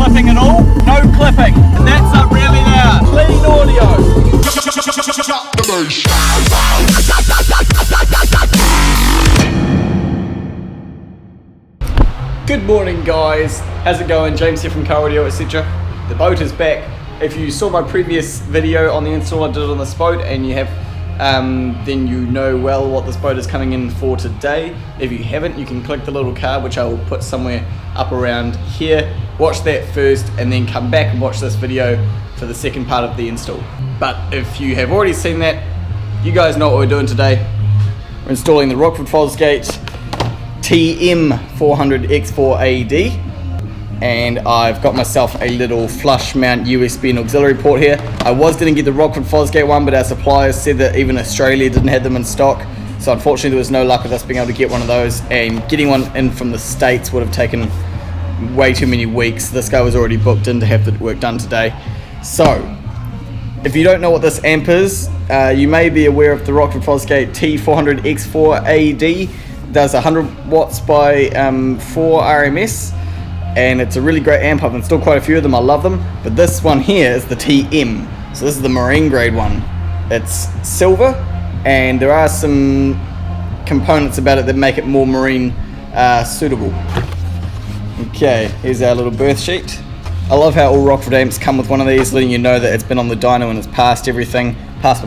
clipping at all. No clipping. And that's up really loud. Clean audio. Good morning guys, how's it going? James here from Audio.etc. The boat is back. If you saw my previous video on the install I did on this boat and you have, then you know well what this boat is coming in for today. If you haven't, you can click the little card which I will put somewhere up around here. Watch that first and then come back and watch this video for the second part of the install. But if you have already seen that, you guys know what we're doing today. We're installing the Rockford Fosgate TM400X4AD, and I've got myself a little flush mount USB and auxiliary port here. I was going to get the Rockford Fosgate one, but our suppliers said that even Australia didn't have them in stock, so unfortunately there was no luck with us being able to get one of those, and getting one in from the States would have taken way too many weeks. This guy was already booked in to have the work done today. So if you don't know what this amp is, you may be aware of the Rockford Fosgate T400X4AD. Does 100 watts by 4 RMS, and it's a really great amp. I've installed quite a few of them, I love them, but this one here is the TM, so this is the marine grade one. It's silver, and there are some components about it that make it more marine suitable. Okay, here's our little berth sheet. I love how all Rockford amps come with one of these, letting you know that it's been on the dyno and it's passed everything. Pass.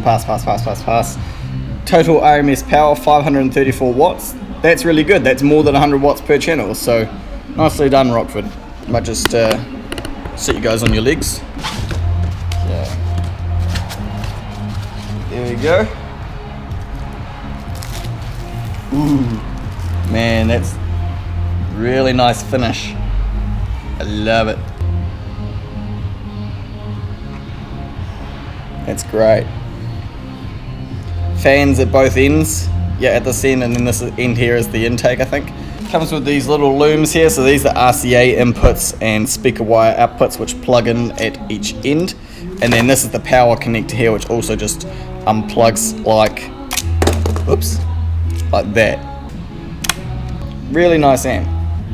Total RMS power 534 watts. That's really good. That's more than 100 watts per channel, so nicely done, Rockford. I might just sit you guys on your legs. Okay. There we go. Ooh, man, that's really nice finish. I love it. That's great. Fans at both ends, yeah, at this end, and then this end here is the intake, I think. Comes with these little looms here, so these are RCA inputs and speaker wire outputs which plug in at each end, and then this is the power connector here which also just unplugs like, whoops, like that. Really nice amp.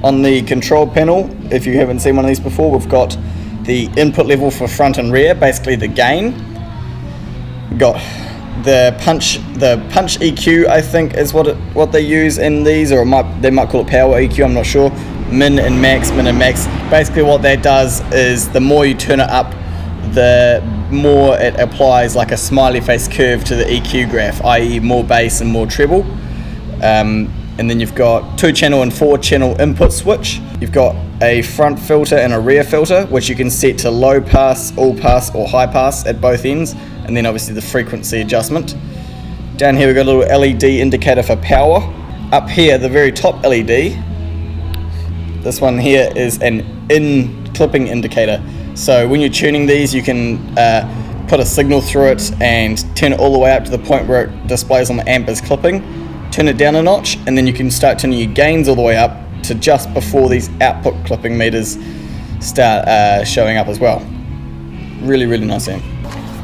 On the control panel, if you haven't seen one of these before, we've got the input level for front and rear, basically the gain. We've got the punch EQ, I think is what they use in these, or they might call it power EQ, I'm not sure. Min and max. Basically what that does is the more you turn it up, the more it applies like a smiley face curve to the EQ graph, i.e. more bass and more treble. And then you've got 2-channel and 4-channel input switch. You've got a front filter and a rear filter, which you can set to low pass, all pass, or high pass at both ends, and then obviously the frequency adjustment. Down here we've got a little LED indicator for power. Up here, the very top LED, this one here is an in-clipping indicator. So when you're tuning these, you can put a signal through it and turn it all the way up to the point where it displays on the amp as clipping. Turn it down a notch, and then you can start turning your gains all the way up to just before these output clipping meters start showing up as well. Really nice amp.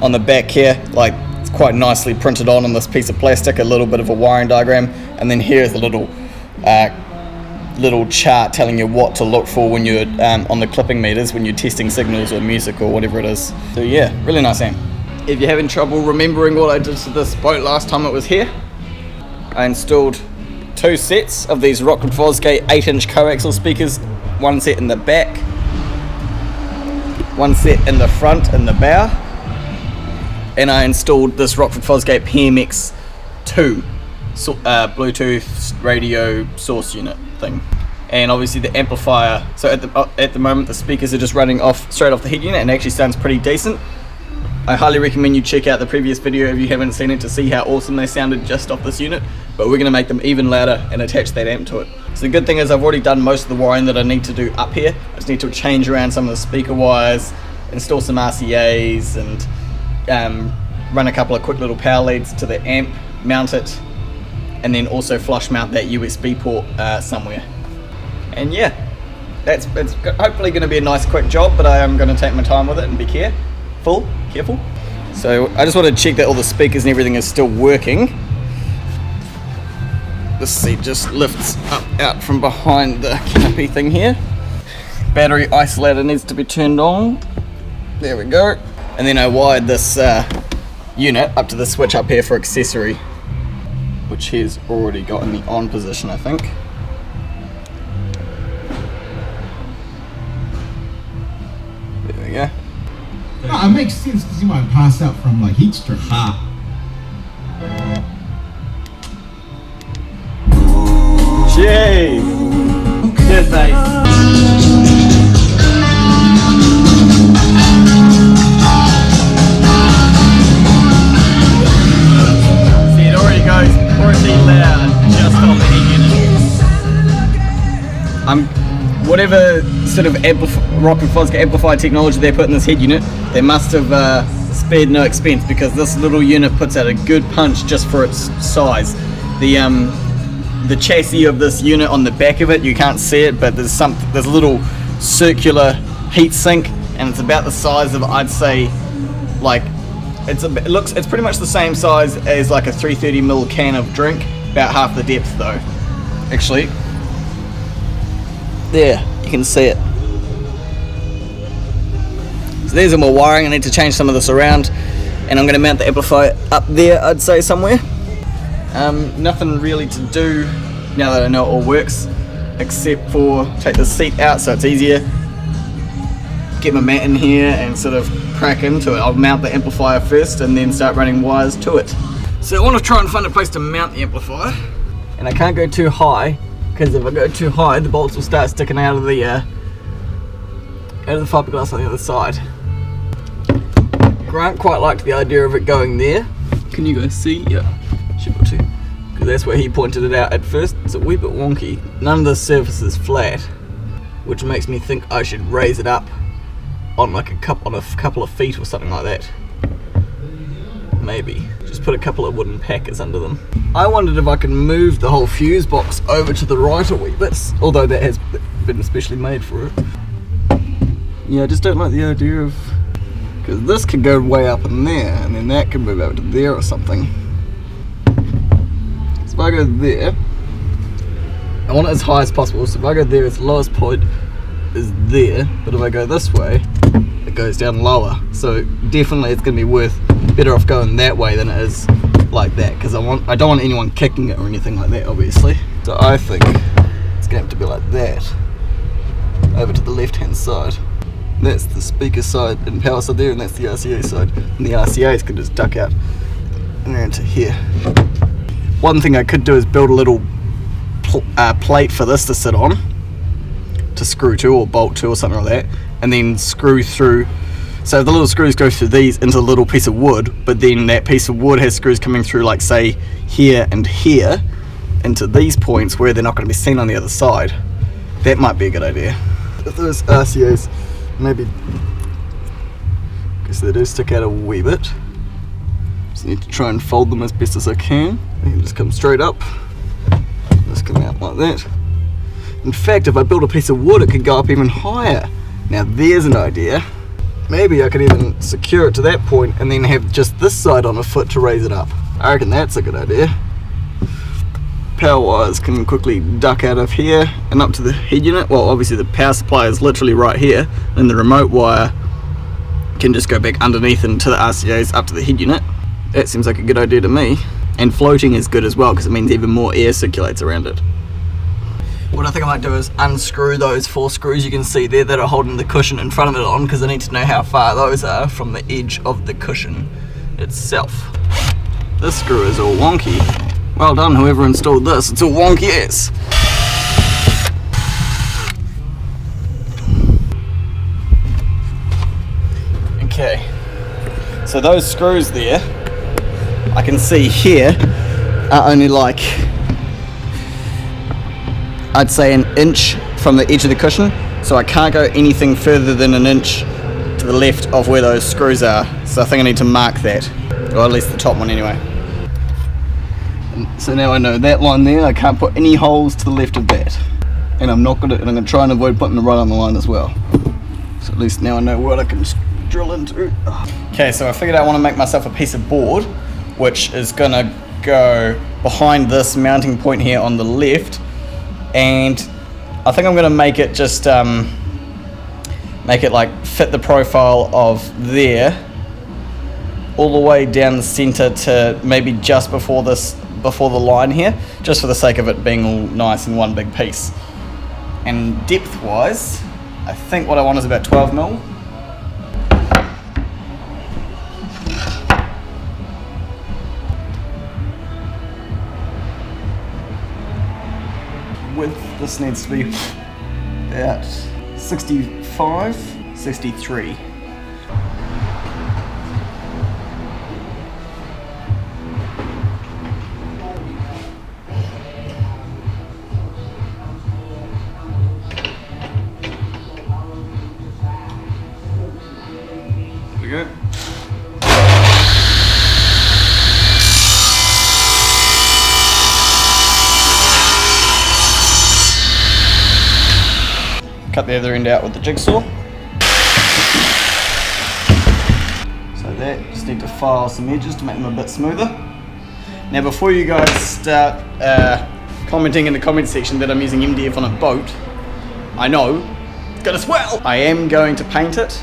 On the back here, like, it's quite nicely printed on this piece of plastic, a little bit of a wiring diagram, and then here's a little chart telling you what to look for when you're on the clipping meters when you're testing signals or music or whatever it is. So yeah, really nice amp. If you're having trouble remembering what I did to this boat last time it was here, I installed 2 sets of these Rockford Fosgate 8-inch coaxial speakers, one set in the back, one set in the front in the bow, and I installed this Rockford Fosgate PMX2 Bluetooth radio source unit thing, and obviously the amplifier. So at the moment the speakers are just running straight off the head unit, and it actually sounds pretty decent. I highly recommend you check out the previous video if you haven't seen it to see how awesome they sounded just off this unit, but we're going to make them even louder and attach that amp to it. So the good thing is I've already done most of the wiring that I need to do up here. I just need to change around some of the speaker wires, install some RCAs, and run a couple of quick little power leads to the amp, mount it, and then also flush mount that USB port somewhere. And yeah, it's hopefully going to be a nice quick job, but I am going to take my time with it and be careful. So I just want to check that all the speakers and everything is still working. This seat just lifts up out from behind the canopy thing here. battery isolator needs to be turned on. There we go. And then I wired this unit up to the switch up here for accessory, which he's already got in the on position, I think. There we go. No, it makes sense because you might pass out from like heat stroke. Jeez! Good bass. See, it already goes pretty loud just on the head unit. Whatever sort of Rockford Fosgate amplifier technology they put in this head unit, they must have spared no expense, because this little unit puts out a good punch just for its size. The chassis of this unit on the back of it, you can't see it, but there's a little circular heat sink, and it's about the size of, I'd say, like it's pretty much the same size as like a 330ml can of drink, about half the depth though. Actually, there, you can see it. So there's all my wiring. I need to change some of this around, and I'm going to mount the amplifier up there, I'd say, somewhere. Nothing really to do now that I know it all works, except for take the seat out so it's easier, get my mat in here and sort of crack into it. I'll mount the amplifier first and then start running wires to it. So I want to try and find a place to mount the amplifier, and I can't go too high, because if I go too high the bolts will start sticking out of the fiberglass on the other side. Grant quite liked the idea of it going there. Can you guys see? Yeah. Should be able to, because that's where he pointed it out at first. It's a wee bit wonky. None of the surface is flat, which makes me think I should raise it up on like a couple of feet or something like that. Maybe just put a couple of wooden packers under them. I wondered if I could move the whole fuse box over to the right a wee bit, although that has been especially made for it. Yeah, I just don't like the idea of, because this could go way up in there, and then that could move over to there or something. So if I go there, I want it as high as possible, so if I go there, its lowest point is there, but if I go this way, it goes down lower. So definitely it's going to be better off going that way than it is like that, because I don't want anyone kicking it or anything like that, obviously. So I think it's going to have to be like that, over to the left hand side. That's the speaker side and power side there, and that's the RCA side, and the RCAs can just duck out and into here. One thing I could do is build a little plate for this to sit on, to screw to or bolt to or something like that, and then screw through. So the little screws go through these into a little piece of wood, but then that piece of wood has screws coming through, like say here and here, into these points where they're not going to be seen on the other side. That might be a good idea. If those RCAs maybe, because they do stick out a wee bit, just need to try and fold them as best as I can. They can just come straight up, just come out like that. In fact, if I build a piece of wood, it could go up even higher. Now there's an idea. Maybe I could even secure it to that point and then have just this side on a foot to raise it up. I reckon that's a good idea. Power wires can quickly duck out of here and up to the head unit. Well, obviously the power supply is literally right here, and the remote wire can just go back underneath into the RCAs up to the head unit. That seems like a good idea to me. And floating is good as well, because it means even more air circulates around it. What I think I might do is unscrew those 4 screws you can see there that are holding the cushion in front of it on, because I need to know how far those are from the edge of the cushion itself. This screw is all wonky. Well done, whoever installed this, it's all wonky ass. Okay, so those screws there, I can see here, are only like, I'd say an inch from the edge of the cushion, so I can't go anything further than an inch to the left of where those screws are. So I think I need to mark that, or at least the top one anyway. And so now I know that line there, I can't put any holes to the left of that, and I'm gonna try and avoid putting the right on the line as well. So at least now I know what I can drill into. Okay, so I figured I want to make myself a piece of board, which is gonna go behind this mounting point here on the left. And I think I'm going to make it just make it like fit the profile of there, all the way down the center to maybe just before the line here, just for the sake of it being all nice in one big piece. And depth wise, I think what I want is about 12mm. Width, this needs to be about 65, 63. There we go. Cut the other end out with the jigsaw. So that, just need to file some edges to make them a bit smoother. Now before you guys start commenting in the comment section that I'm using MDF on a boat, I know, it's gonna swell! I am going to paint it,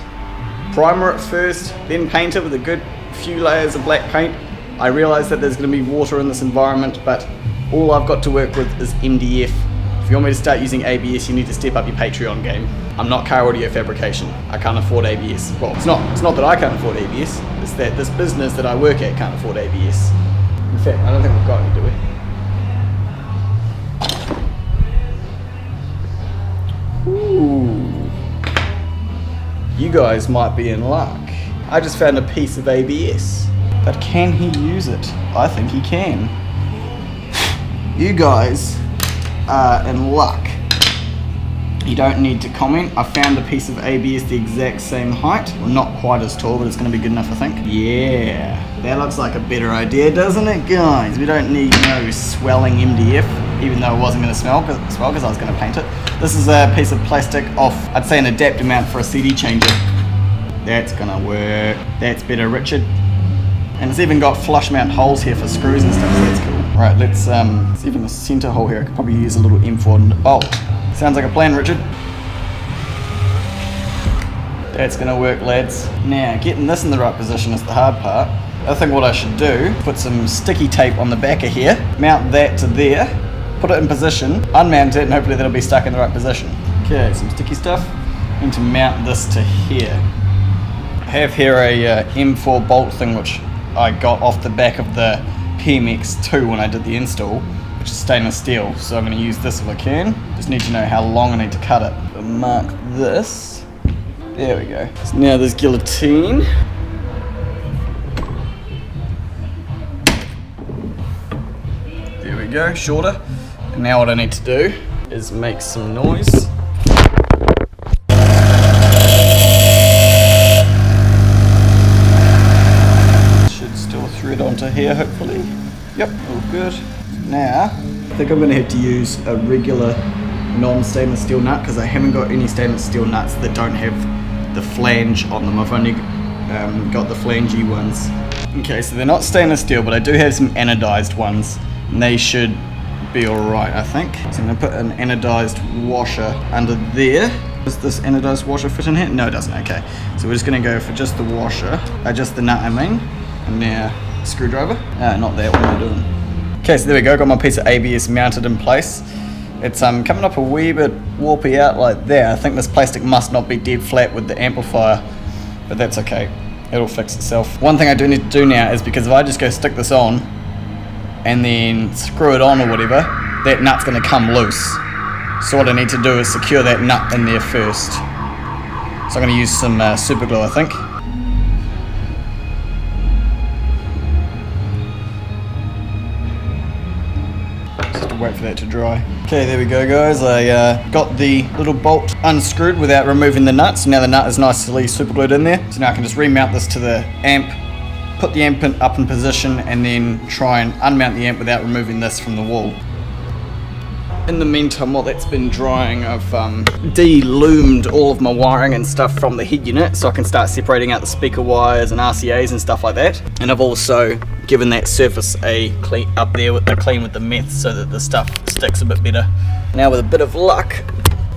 primer it first, then paint it with a good few layers of black paint. I realise that there's going to be water in this environment, but all I've got to work with is MDF. If you want me to start using ABS, you need to step up your Patreon game. I'm not car audio fabrication. I can't afford ABS. Well, it's not that I can't afford ABS. It's that this business that I work at can't afford ABS. In fact, I don't think we've got any, do we? Ooh. You guys might be in luck. I just found a piece of ABS. But can he use it? I think he can. You guys are in luck. You don't need to comment. I found a piece of ABS the exact same height. Well, not quite as tall, but it's going to be good enough, I think. Yeah, that looks like a better idea, doesn't it, guys? We don't need no swelling MDF, even though it wasn't going to swell because I was going to paint it. This is a piece of plastic off, I'd say, an adapter mount for a CD changer. That's going to work. That's better, Richard. And it's even got flush mount holes here for screws and stuff, so that's cool. Right, let's even the center hole here. I could probably use a little M4. Oh, sounds like a plan, Richard. That's gonna work, lads. Now, getting this in the right position is the hard part. I think what I should do, put some sticky tape on the back of here, mount that to there, put it in position, unmount it, and hopefully that'll be stuck in the right position. Okay, some sticky stuff. I need to mount this to here. I have here a M4 bolt thing, which I got off the back of the PMX2 when I did the install, which is stainless steel, so I'm going to use this if I can. Just need to know how long I need to cut it. I'll mark this. There we go. So now there's guillotine. There we go, shorter. And now what I need to do is make some noise. Thread onto here, hopefully. Yep, all good. Now, I think I'm going to have to use a regular non-stainless steel nut because I haven't got any stainless steel nuts that don't have the flange on them. I've only got the flangey ones. Okay, so they're not stainless steel, but I do have some anodized ones, and they should be alright, I think. So I'm going to put an anodized washer under there. Does this anodized washer fit in here? No, it doesn't. Okay, so we're just going to go for just the washer, just the nut, I mean. And now, screwdriver? Not that, what am I doing? Okay, so there we go, got my piece of ABS mounted in place. It's coming up a wee bit warpy out like that. I think this plastic must not be dead flat with the amplifier, but that's okay, it'll fix itself. One thing I do need to do now is, because if I just go stick this on and then screw it on or whatever, that nut's going to come loose. So what I need to do is secure that nut in there first. So I'm going to use some super glue, I think. Wait for that to dry. Okay, there we go, guys. I got the little bolt unscrewed without removing the nut, so now the nut is nicely super glued in there. So now I can just remount this to the amp, put the amp up in position, and then try and unmount the amp without removing this from the wall. In the meantime, while that's been drying, I've de-loomed all of my wiring and stuff from the head unit, so I can start separating out the speaker wires and RCAs and stuff like that. And I've also given that surface a clean up there with the clean with the meth so that the stuff sticks a bit better. Now with a bit of luck,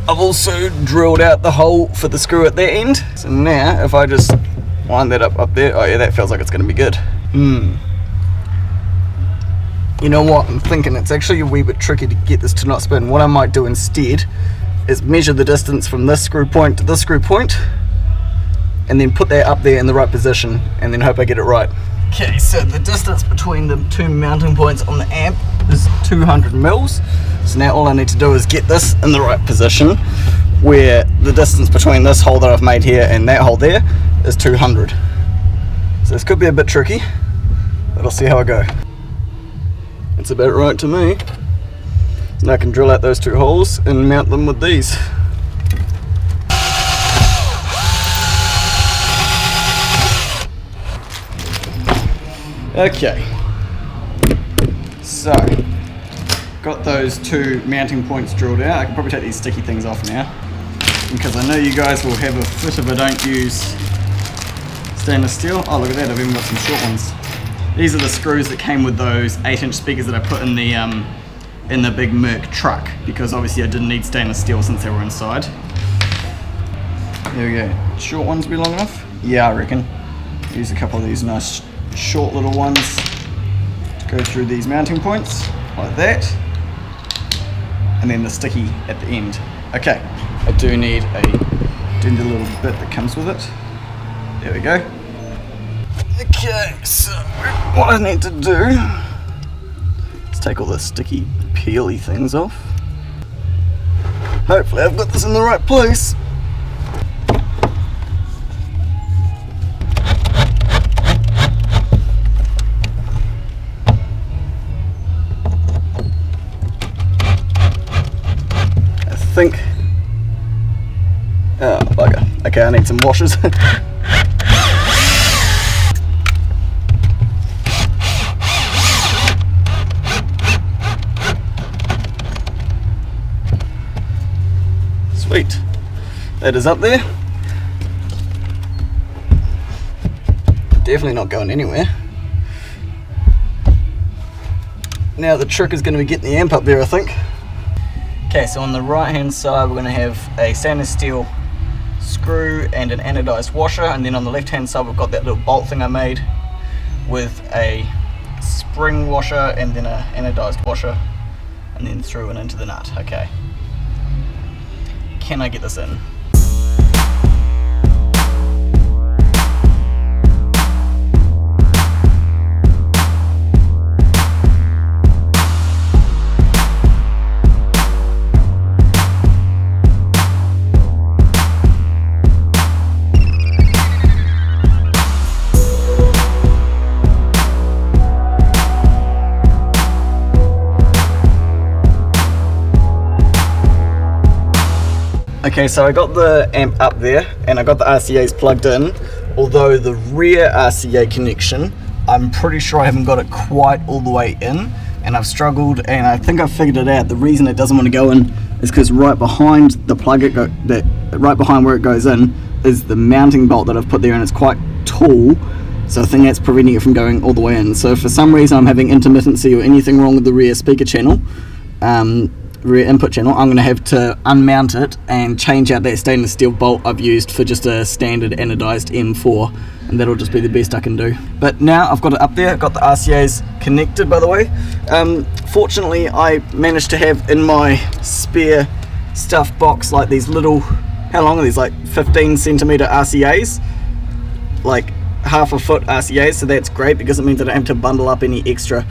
I've also drilled out the hole for the screw at that end. So now if I just wind that up there, oh yeah, that feels like it's going to be good. You know what, I'm thinking it's actually a wee bit tricky to get this to not spin. What I might do instead is measure the distance from this screw point to this screw point, and then put that up there in the right position, and then hope I get it right. Okay, so the distance between the two mounting points on the amp is 200 mils. So now all I need to do is get this in the right position, where the distance between this hole that I've made here and that hole there is 200. So this could be a bit tricky, but I'll see how I go. It's about right to me. So now I can drill out those two holes and mount them with these. Okay, so got those two mounting points drilled out. I can probably take these sticky things off now, because I know you guys will have a fit if I don't use stainless steel. Oh, look at that, I've even got some short ones. These are the screws that came with those 8-inch speakers that I put in the big Merc truck, because obviously I didn't need stainless steel since they were inside. There we go. Short ones be long enough? Yeah, I reckon. Use a couple of these nice short little ones to go through these mounting points like that, and then the sticky at the end. Okay, I do need a little bit that comes with it. There we go. Okay, so what I need to do is take all the sticky peely things off. Hopefully I've got this in the right place. I think, oh bugger, okay, I need some washers. Sweet, that is up there. Definitely not going anywhere. Now the trick is going to be getting the amp up there, I think. Okay, so on the right hand side we're going to have a stainless steel screw and an anodized washer, and then on the left hand side we've got that little bolt thing I made with a spring washer and then an anodized washer, and then through and into the nut. Okay, can I get this in? Okay, so I got the amp up there and I got the RCAs plugged in, although the rear RCA connection, I'm pretty sure I haven't got it quite all the way in, and I've struggled, and I think I've figured it out. The reason it doesn't want to go in is because right behind the plug, right behind where it goes in is the mounting bolt that I've put there, and it's quite tall, so I think that's preventing it from going all the way in. So if for some reason I'm having intermittency or anything wrong with the rear speaker channel, rear input channel, I'm going to have to unmount it and change out that stainless steel bolt I've used for just a standard anodized M4, and that'll just be the best I can do. But now I've got it up there, I've got the RCAs connected, by the way. Fortunately I managed to have in my spare stuff box like these little, how long are these, like 15 centimeter RCAs, like half a foot RCAs, so that's great because it means I don't have to bundle up any extra,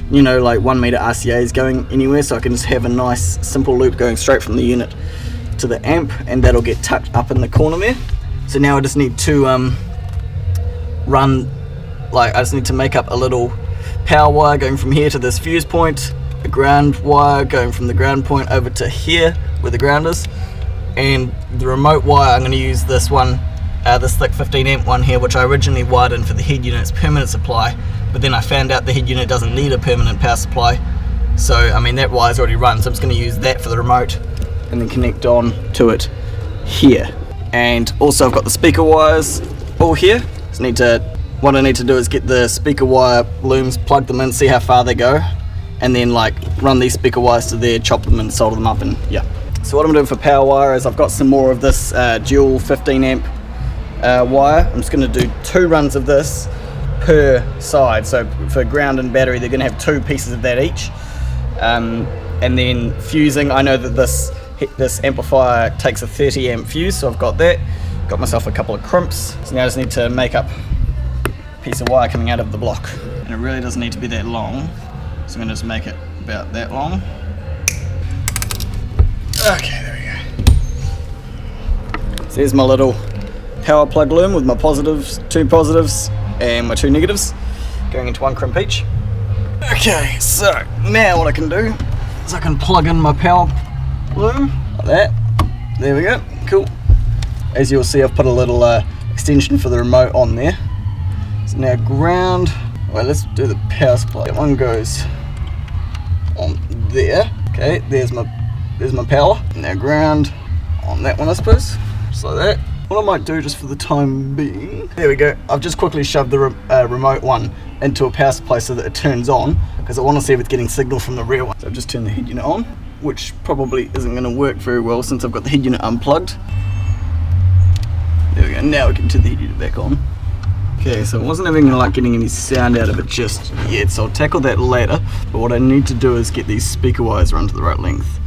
you know, like 1 meter RCAs going anywhere, so I can just have a nice simple loop going straight from the unit to the amp, and that'll get tucked up in the corner there. So now I just need to I just need to make up a little power wire going from here to this fuse point, a ground wire going from the ground point over to here where the ground is, and the remote wire I'm going to use this one, this thick 15 amp one here, which I originally wired in for the head unit's permanent supply, but then I found out the head unit doesn't need a permanent power supply, so I mean that wire's already run, so I'm just going to use that for the remote and then connect on to it here. And also I've got the speaker wires all here. What I need to do is get the speaker wire looms, plug them in, see how far they go, and then like run these speaker wires to there, chop them and solder them up, and yeah. So what I'm doing for power wire is I've got some more of this dual 15 amp wire. I'm just going to do 2 runs of this per side. So for ground and battery, they're going to have 2 pieces of that each. And then fusing, I know that this amplifier takes a 30 amp fuse, so I've got that. Got myself a couple of crimps. So now I just need to make up a piece of wire coming out of the block. And it really doesn't need to be that long. So I'm going to just make it about that long. Okay, there we go. So here's my little power plug loom with my positives, 2 positives and my 2 negatives going into 1 crimp each. Okay, so now what I can do is I can plug in my power loom like that. There we go, cool. As you'll see, I've put a little extension for the remote on there. So now ground, well, let's do the power supply. That one goes on there. Okay, there's my power. Now ground on that one, I suppose, just like that. What I might do just for the time being, there we go, I've just quickly shoved the remote one into a power supply so that it turns on, because I want to see if it's getting signal from the real one. So I've just turned the head unit on, which probably isn't going to work very well since I've got the head unit unplugged. There we go, now we can turn the head unit back on. Okay, so I wasn't even getting any sound out of it just yet, so I'll tackle that later. But what I need to do is get these speaker wires run to the right length.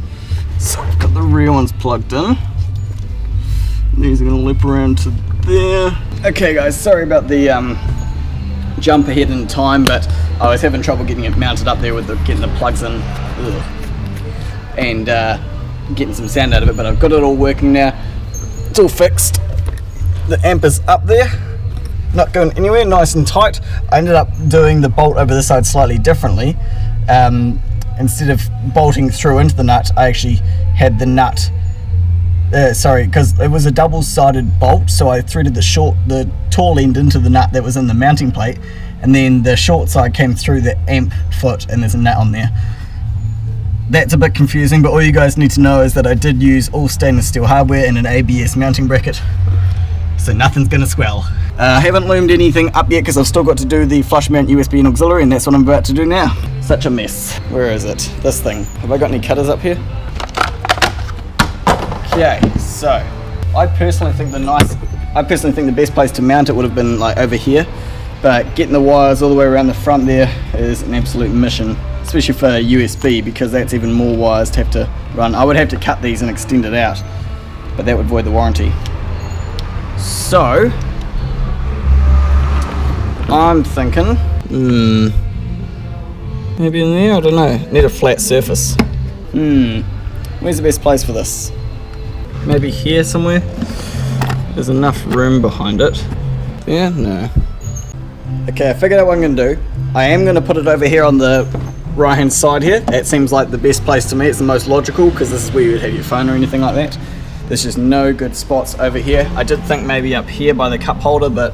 So I've got the rear ones plugged in. These are going to loop around to there. Okay guys, sorry about the jump ahead in time, but I was having trouble getting it mounted up there with getting the plugs in. Ugh. And getting some sound out of it, but I've got it all working now. It's all fixed. The amp is up there, not going anywhere, nice and tight. I ended up doing the bolt over this side slightly differently. Instead of bolting through into the nut, I actually had the nut, because it was a double-sided bolt, so I threaded the tall end into the nut that was in the mounting plate, and then the short side came through the amp foot, and there's a nut on there. That's a bit confusing, but all you guys need to know is that I did use all stainless steel hardware and an ABS mounting bracket, so nothing's gonna swell. I haven't loomed anything up yet because I've still got to do the flush mount USB and auxiliary, and that's what I'm about to do now. Such a mess. Where is it? This thing. Have I got any cutters up here? Okay, so I personally think the best place to mount it would have been like over here, but getting the wires all the way around the front there is an absolute mission, especially for USB, because that's even more wires to have to run. I would have to cut these and extend it out, but that would void the warranty. So I'm thinking, maybe in there, I don't know. Need a flat surface. Where's the best place for this? Maybe here somewhere? There's enough room behind it. Yeah, no. Okay, I figured out what I'm going to do. I am going to put it over here on the right hand side here. That seems like the best place to me. It's the most logical, because this is where you would have your phone or anything like that. There's just no good spots over here. I did think maybe up here by the cup holder, but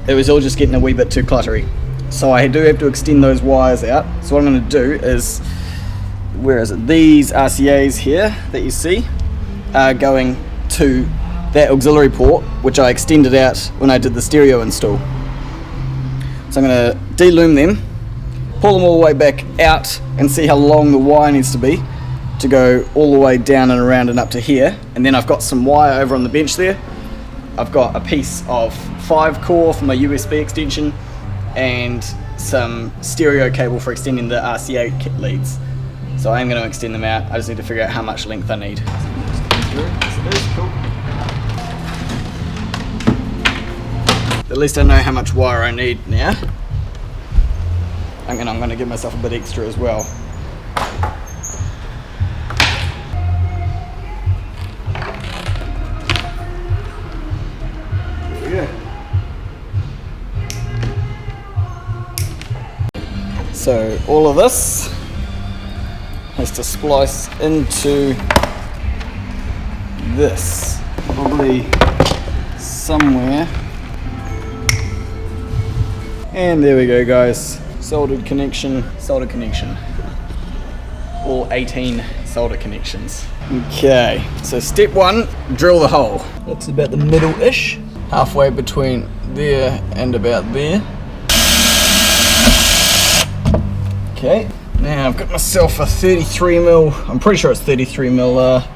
it was all just getting a wee bit too cluttery. So I do have to extend those wires out. So what I'm going to do is, where is it? These RCAs here that you see are going to that auxiliary port, which I extended out when I did the stereo install. So I'm going to de-loom them, pull them all the way back out, and see how long the wire needs to be to go all the way down and around and up to here. And then I've got some wire over on the bench there. I've got a piece of 5-core for my USB extension and some stereo cable for extending the RCA leads. So I am going to extend them out. I just need to figure out how much length I need. Cool. At least I know how much wire I need now. And I'm going to give myself a bit extra as well. There we go. So all of this has to splice into this, probably somewhere. And there we go, guys. Solder connection. All 18 solder connections. Okay, so step 1, drill the hole. That's about the middle-ish, halfway between there and about there. Okay, now I've got myself a 33mm, I'm pretty sure it's 33mm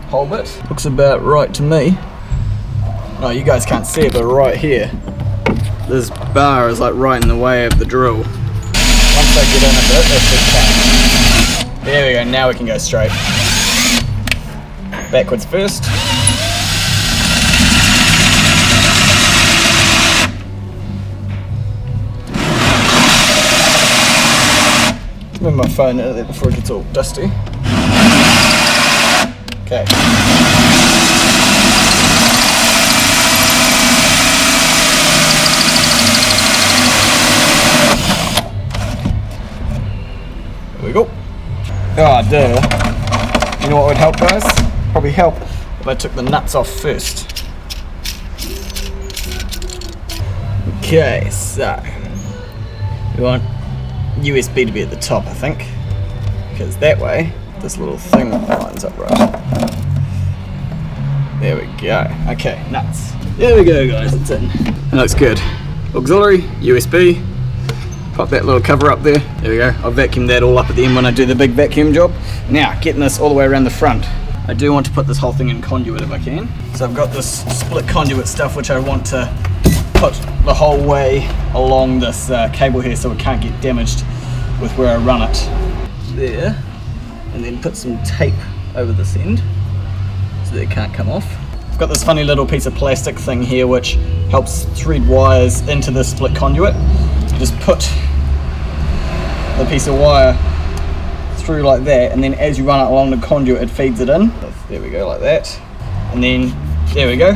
whole bit. Looks about right to me. No, you guys can't see it, but right here, this bar is like right in the way of the drill. Once I get in a bit, that should change. There we go, now we can go straight. Backwards first. Move my phone out of there before it gets all dusty. Okay. There we go. Oh, duh. You know what would help, guys? Probably help if I took the nuts off first. Okay, so we want USB to be at the top, I think, because that way this little thing lines up right. There we go. Okay, nuts. There we go, guys, it's in. That looks good. Auxiliary, USB. Pop that little cover up there. There we go. I'll vacuum that all up at the end when I do the big vacuum job. Now, getting this all the way around the front. I do want to put this whole thing in conduit if I can. So I've got this split conduit stuff which I want to put the whole way along this cable here so it can't get damaged with where I run it. There. And then put some tape over this end so that it can't come off. I've got this funny little piece of plastic thing here which helps thread wires into this split conduit. You just put the piece of wire through like that, and then as you run it along the conduit it feeds it in. There we go, like that. And then there we go.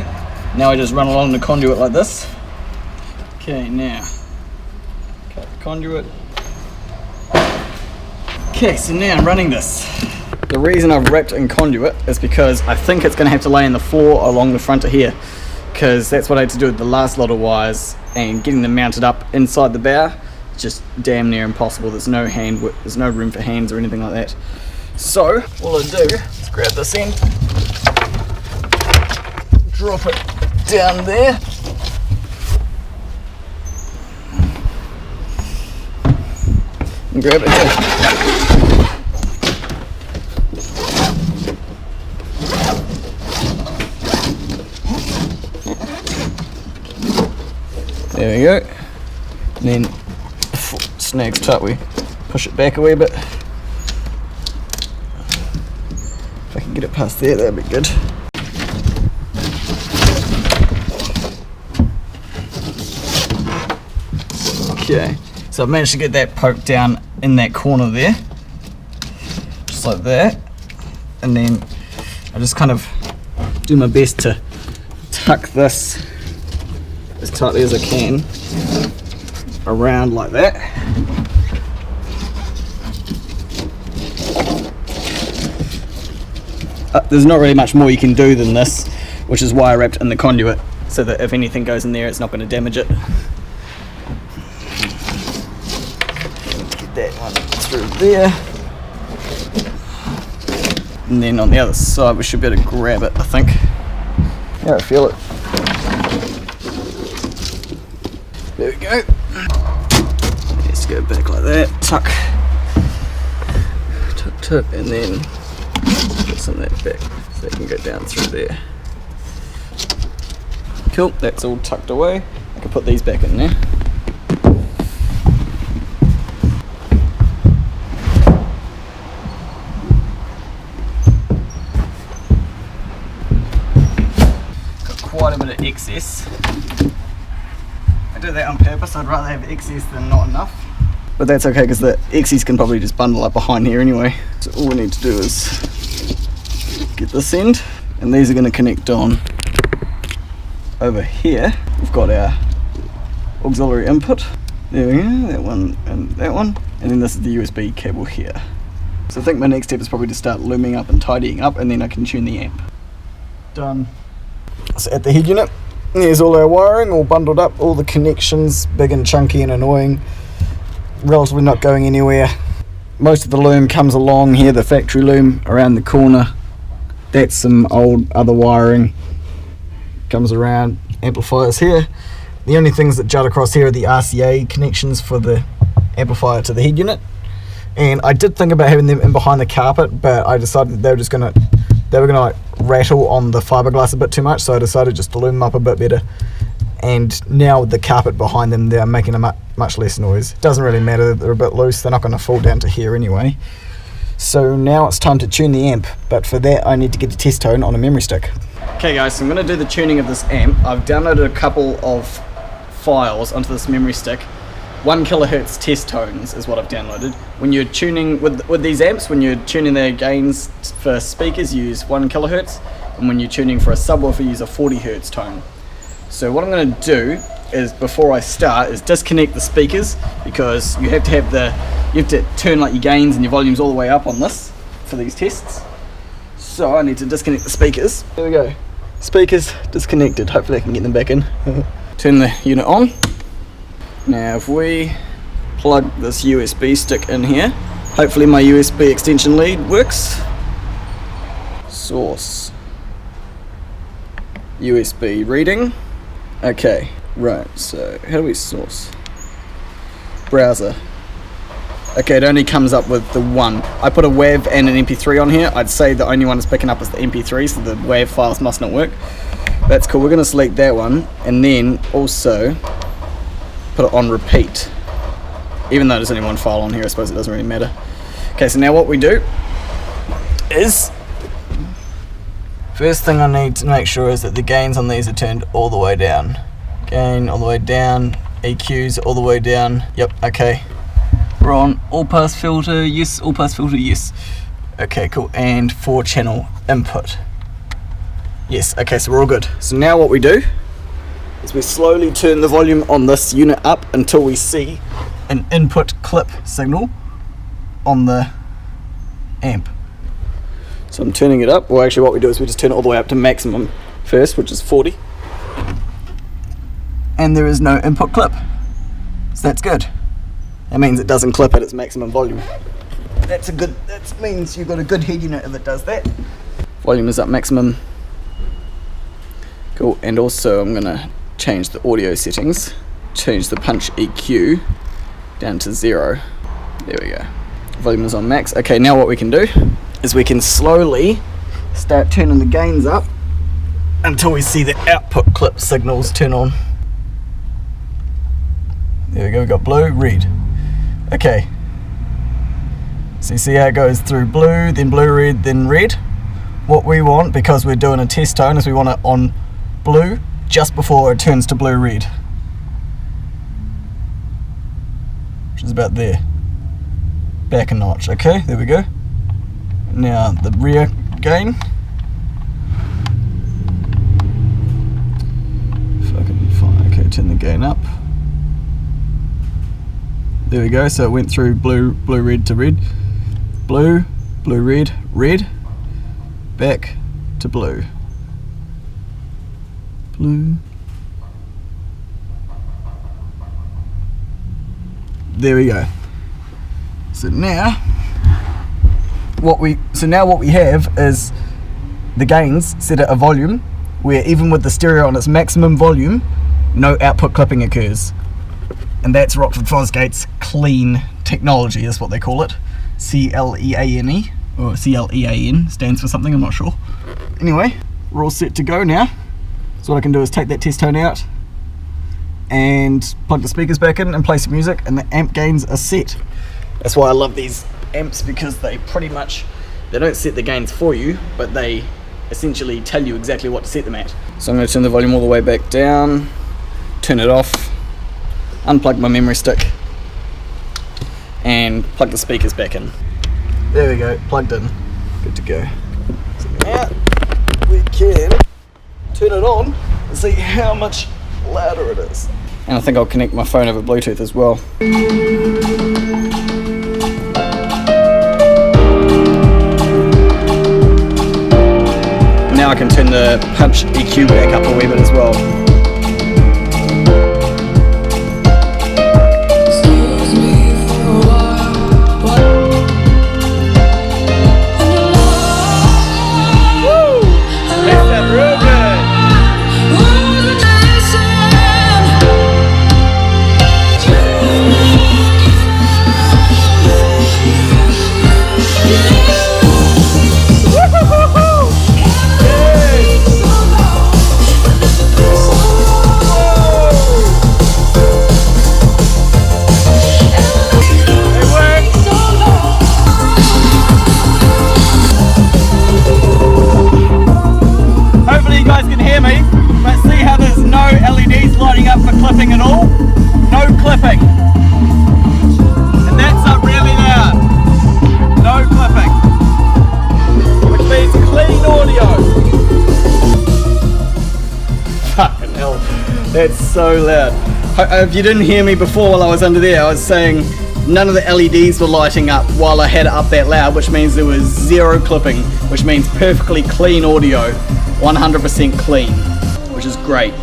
Now I just run along the conduit like this. Okay, now cut the conduit. Okay, so now I'm running this. The reason I've wrapped it in conduit is because I think it's going to have to lay in the floor along the front of here, because that's what I had to do with the last lot of wires, and getting them mounted up inside the bow is just damn near impossible. There's no there's no room for hands or anything like that. So all I do is grab this end, drop it down there, and grab it here. There we go. And then if it snags tight, we push it back a wee bit. If I can get it past there, that'd be good. Okay, so I've managed to get that poked down in that corner there, just like that. And then I just kind of do my best to tuck this as tightly as I can around like that. There's not really much more you can do than this, which is why I wrapped in the conduit, so that if anything goes in there it's not going to damage it. Get that one through there. And then on the other side we should be able to grab it, I think. Yeah, I feel it. There we go. Let's go back like that. Tuck, and then put some of that back so they can go down through there. Cool, that's all tucked away. I can put these back in there. Got quite a bit of excess. I do that on purpose. I'd rather have excess than not enough. But that's okay, because the excess can probably just bundle up behind here anyway. So all we need to do is get this end, and these are going to connect on over here. We've got our auxiliary input. There we go, that one and that one. And then this is the USB cable here. So I think my next step is probably to start looming up and tidying up, and then I can tune the amp. Done. So at the head unit, there's all our wiring all bundled up, all the connections, big and chunky and annoying, relatively not going anywhere. Most of the loom comes along here, the factory loom around the corner. That's some old other wiring, comes around, amplifiers here. The only things that jut across here are the RCA connections for the amplifier to the head unit. And I did think about having them in behind the carpet, but I decided that they were gonna like rattle on the fiberglass a bit too much, so I decided just to loom them up a bit better. And now with the carpet behind them, they're making a much less noise. Doesn't really matter, they're a bit loose, they're not going to fall down to here anyway. So now it's time to tune the amp, but for that I need to get a test tone on a memory stick. Okay guys, so I'm going to do the tuning of this amp. I've downloaded a couple of files onto this memory stick. 1 kilohertz test tones is what I've downloaded. When you're tuning with these amps, when you're tuning their gains for speakers, you use 1 kilohertz, and when you're tuning for a subwoofer, you use a 40 hertz tone. So what I'm going to do is, before I start, is disconnect the speakers, because you have to turn like your gains and your volumes all the way up on this for these tests. So I need to disconnect the speakers. There we go. Speakers disconnected. Hopefully I can get them back in. Turn the unit on. Now if we plug this USB stick in here, hopefully my USB extension lead works. Source. USB reading. Okay, right, so how do we source? Browser. Okay, it only comes up with the one. I put a WAV and an MP3 on here. I'd say the only one it's picking up is the MP3, so the WAV files must not work. That's cool, we're going to select that one, and then also put it on repeat. Even though there's only one file on here, I suppose it doesn't really matter. Okay, so now what we do is, first thing I need to make sure is that the gains on these are turned all the way down. Gain all the way down, EQs all the way down. Yep, okay. We're on all pass filter, yes, all pass filter, yes. Okay, cool, and 4-channel input. Yes, okay, so we're all good. So now what we do is we slowly turn the volume on this unit up until we see an input clip signal on the amp. So I'm turning it up. Well, actually what we do is we just turn it all the way up to maximum first, which is 40. And there is no input clip. So that's good. That means it doesn't clip at its maximum volume. That means you've got a good head unit if it does that. Volume is up maximum. Cool, and also I'm gonna change the audio settings. Change the punch EQ down to 0. There we go. Volume is on max. Okay, now what we can do is we can slowly start turning the gains up until we see the output clip signals turn on. There we go, we got blue, red. Okay. So you see how it goes through blue, then blue, red, then red. What we want, because we're doing a test tone, is we want it on blue just before it turns to blue, red. Which is about there. Back a notch, okay, there we go. Now the rear gain. If I can find, okay, turn the gain up. There we go, so it went through blue, blue, red to red. Blue, blue, red, red. Back to blue. Blue. There we go. So now what we have is the gains set at a volume where even with the stereo on its maximum volume, no output clipping occurs. And that's Rockford Fosgate's clean technology, is what they call it. C-L-E-A-N-E, or C-L-E-A-N, stands for something, I'm not sure. Anyway, we're all set to go now. So what I can do is take that test tone out and plug the speakers back in and play some music, and the amp gains are set. That's why I love these amps, because they don't set the gains for you, but they essentially tell you exactly what to set them at. So I'm going to turn the volume all the way back down, turn it off, unplug my memory stick, and plug the speakers back in. There we go, plugged in, good to go. So now we can turn it on and see how much louder it is. And I think I'll connect my phone over Bluetooth as well. Now I can turn the punch EQ back up a wee bit as well. guys can hear me, but see how there's no LEDs lighting up for clipping at all? No clipping. And that's up really loud. No clipping. Which means clean audio. Fucking hell. That's so loud. If you didn't hear me before while I was under there, I was saying none of the LEDs were lighting up while I had it up that loud, which means there was zero clipping, which means perfectly clean audio, 100% clean, which is great.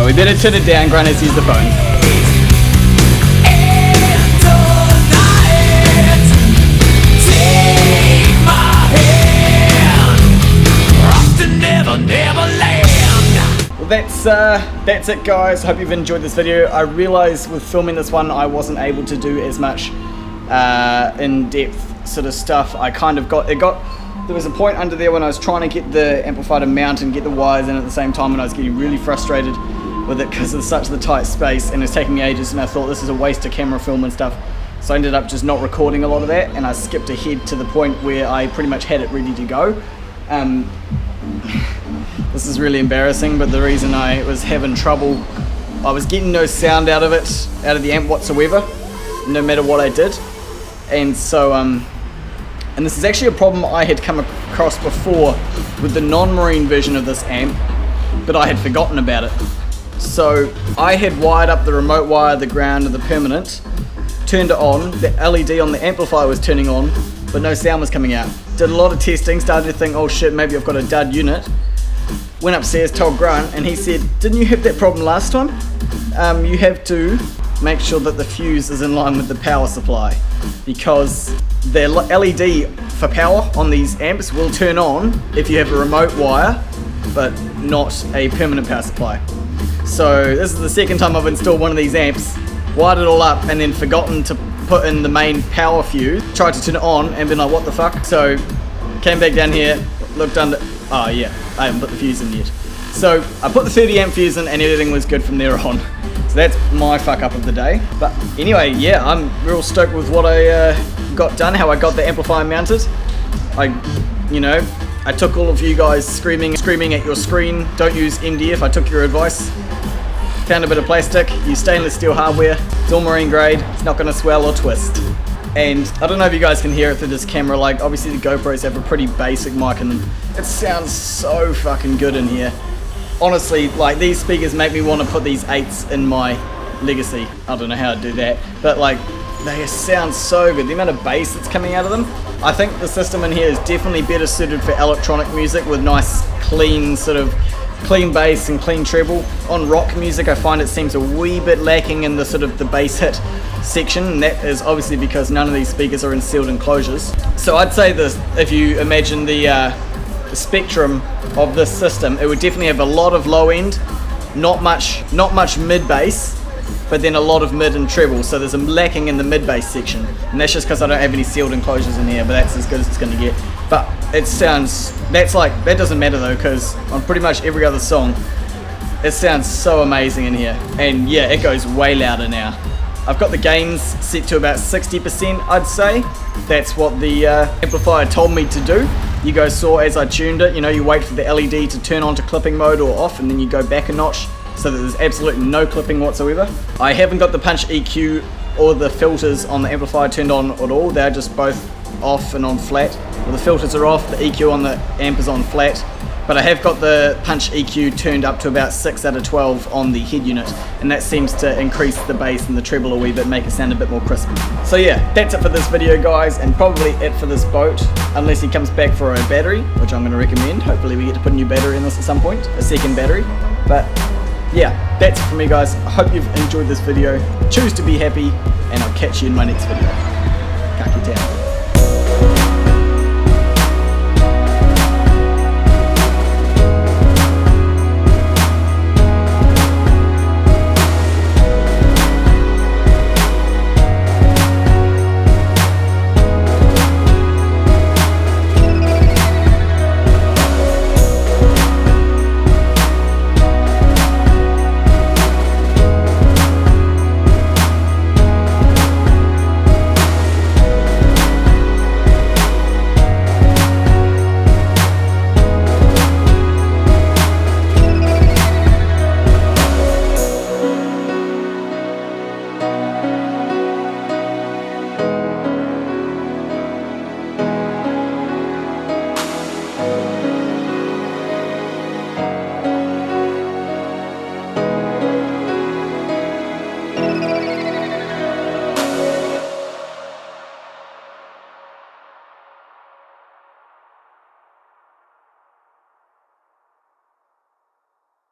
We better turn it down, Grant has to use the phone. Well, that's it, guys. Hope you've enjoyed this video. I realized with filming this one I wasn't able to do as much in-depth sort of stuff. I kind of there was a point under there when I was trying to get the amplifier to mount and get the wires in at the same time, and I was getting really frustrated with it because it's such the tight space and it's taking ages, and I thought this is a waste of camera film and stuff, so I ended up just not recording a lot of that, and I skipped ahead to the point where I pretty much had it ready to go. This is really embarrassing, but the reason I was having trouble, I was getting no sound out of the amp whatsoever, no matter what I did, and so and this is actually a problem I had come across before with the non-marine version of this amp, but I had forgotten about it. So I had wired up the remote wire, the ground and the permanent, turned it on, the LED on the amplifier was turning on, but no sound was coming out. Did a lot of testing, started to think, oh shit, maybe I've got a dud unit. Went upstairs, told Grant, and he said, didn't you have that problem last time? You have to make sure that the fuse is in line with the power supply, because the LED for power on these amps will turn on if you have a remote wire, but not a permanent power supply. So this is the second time I've installed one of these amps, wired it all up, and then forgotten to put in the main power fuse, tried to turn it on and been like, what the fuck? So came back down here, looked under, oh yeah, I haven't put the fuse in yet. So I put the 30 amp fuse in and everything was good from there on. So that's my fuck up of the day. But anyway, yeah, I'm real stoked with what I got done, how I got the amplifier mounted. I took all of you guys screaming at your screen, don't use MDF, I took your advice. Found a bit of plastic, use stainless steel hardware, it's all marine grade, it's not gonna swell or twist. And I don't know if you guys can hear it through this camera, like obviously the GoPros have a pretty basic mic in them. It sounds so fucking good in here. Honestly, like these speakers make me want to put these 8s in my Legacy. I don't know how to do that, but like they sound so good. The amount of bass that's coming out of them. I think the system in here is definitely better suited for electronic music with nice clean bass and clean treble. On rock music I find it seems a wee bit lacking in the sort of the bass hit section, and that is obviously because none of these speakers are in sealed enclosures. So I'd say this, if you imagine the spectrum of this system, it would definitely have a lot of low end, not much mid bass, but then a lot of mid and treble, so there's a lacking in the mid bass section, and that's just because I don't have any sealed enclosures in here, but that's as good as it's going to get. But it sounds, that doesn't matter though, because on pretty much every other song it sounds so amazing in here, and yeah, it goes way louder now. I've got the gains set to about 60%, I'd say. That's what the amplifier told me to do. You guys saw as I tuned it, you wait for the LED to turn on to clipping mode or off, and then you go back a notch so that there's absolutely no clipping whatsoever. I haven't got the punch EQ or the filters on the amplifier turned on at all. They're just both off and on flat. Well, the filters are off, the EQ on the amp is on flat, but I have got the punch EQ turned up to about 6 out of 12 on the head unit, and that seems to increase the bass and the treble a wee bit, make it sound a bit more crisp. So yeah, that's it for this video guys, and probably it for this boat, unless he comes back for a battery, which I'm going to recommend. Hopefully we get to put a new battery in this at some point, a second battery. But yeah, that's it for me guys. I hope you've enjoyed this video. Choose to be happy, and I'll catch you in my next video.